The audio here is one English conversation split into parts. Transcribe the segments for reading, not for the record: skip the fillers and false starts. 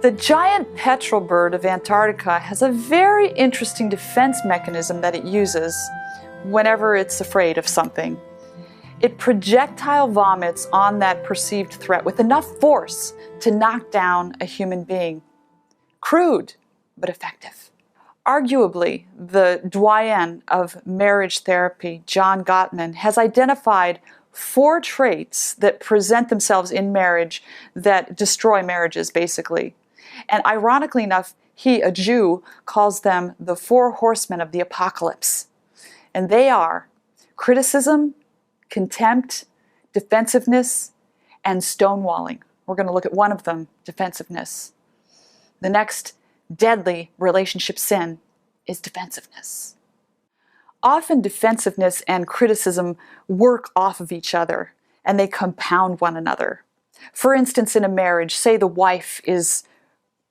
The giant petrel bird of Antarctica has a very interesting defense mechanism that it uses whenever it's afraid of something. It projectile vomits on that perceived threat with enough force to knock down a human being. Crude, but effective. Arguably, the doyen of marriage therapy, John Gottman, has identified 4 traits that present themselves in marriage that destroy marriages, basically. And ironically enough, he, a Jew, calls them the 4 horsemen of the apocalypse. And they are criticism, contempt, defensiveness, and stonewalling. We're going to look at one of them, defensiveness. The next deadly relationship sin is defensiveness. Often defensiveness and criticism work off of each other, and they compound one another. For instance, in a marriage, say the wife is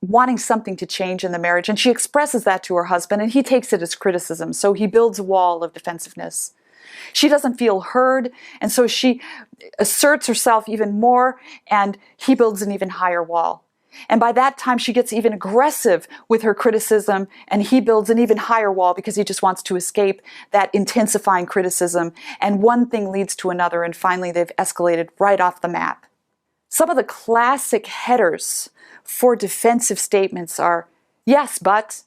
wanting something to change in the marriage, and she expresses that to her husband, and he takes it as criticism, so he builds a wall of defensiveness. She doesn't feel heard, and so she asserts herself even more, and he builds an even higher wall. And by that time, she gets even aggressive with her criticism, and he builds an even higher wall because he just wants to escape that intensifying criticism, and one thing leads to another, and finally they've escalated right off the map. Some of the classic headers for defensive statements are, yes, but,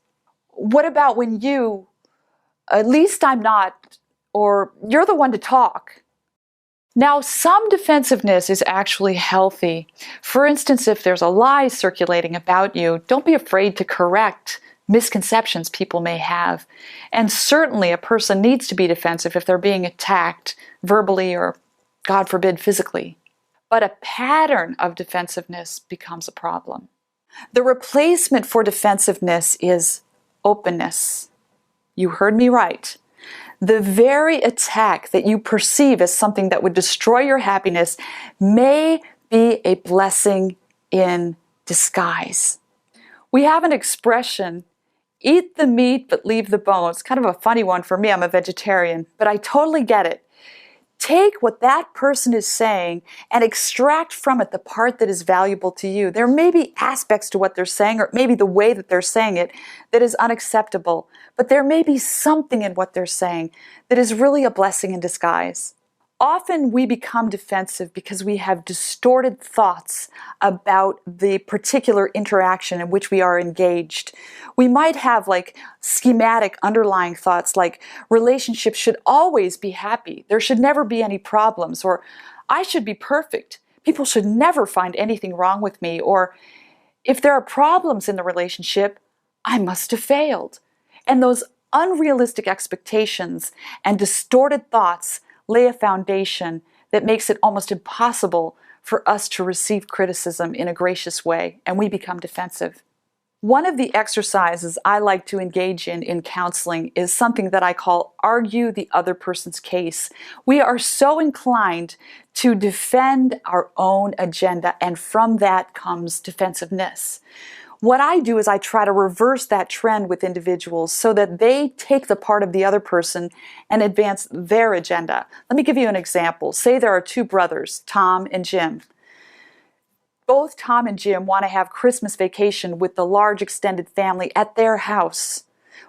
what about when you, at least I'm not, or you're the one to talk. Now, some defensiveness is actually healthy. For instance, if there's a lie circulating about you, don't be afraid to correct misconceptions people may have. And certainly a person needs to be defensive if they're being attacked verbally or, God forbid, physically. But a pattern of defensiveness becomes a problem. The replacement for defensiveness is openness. You heard me right. The very attack that you perceive as something that would destroy your happiness may be a blessing in disguise. We have an expression, eat the meat but leave the bones. It's kind of a funny one for me. I'm a vegetarian, but I totally get it. Take what that person is saying and extract from it the part that is valuable to you. There may be aspects to what they're saying, or maybe the way that they're saying it, that is unacceptable. But there may be something in what they're saying that is really a blessing in disguise. Often we become defensive because we have distorted thoughts about the particular interaction in which we are engaged. We might have like schematic underlying thoughts like relationships should always be happy, there should never be any problems, or I should be perfect, people should never find anything wrong with me, or if there are problems in the relationship, I must have failed. And those unrealistic expectations and distorted thoughts lay a foundation that makes it almost impossible for us to receive criticism in a gracious way, and we become defensive. One of the exercises I like to engage in counseling is something that I call argue the other person's case. We are so inclined to defend our own agenda, and from that comes defensiveness. What I do is I try to reverse that trend with individuals so that they take the part of the other person and advance their agenda. Let me give you an example. Say there are 2 brothers, Tom and Jim. Both Tom and Jim want to have Christmas vacation with the large extended family at their house.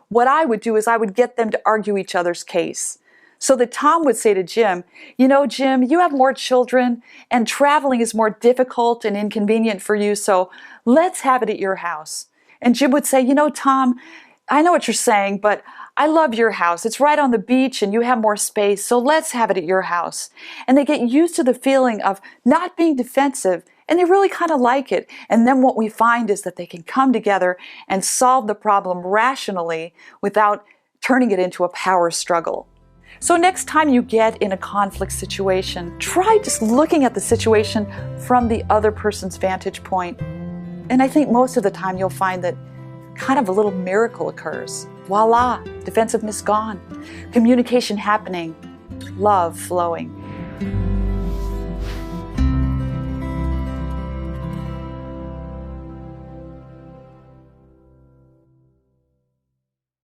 What I would do is I would get them to argue each other's case. So that Tom would say to Jim, you know, Jim, you have more children and traveling is more difficult and inconvenient for you, so let's have it at your house. And Jim would say, you know, Tom, I know what you're saying, but I love your house. It's right on the beach and you have more space, so let's have it at your house. And they get used to the feeling of not being defensive, and they really kind of like it. And then what we find is that they can come together and solve the problem rationally without turning it into a power struggle. So next time you get in a conflict situation, try just looking at the situation from the other person's vantage point. And I think most of the time you'll find that kind of a little miracle occurs. Voila, defensiveness gone, communication happening, love flowing.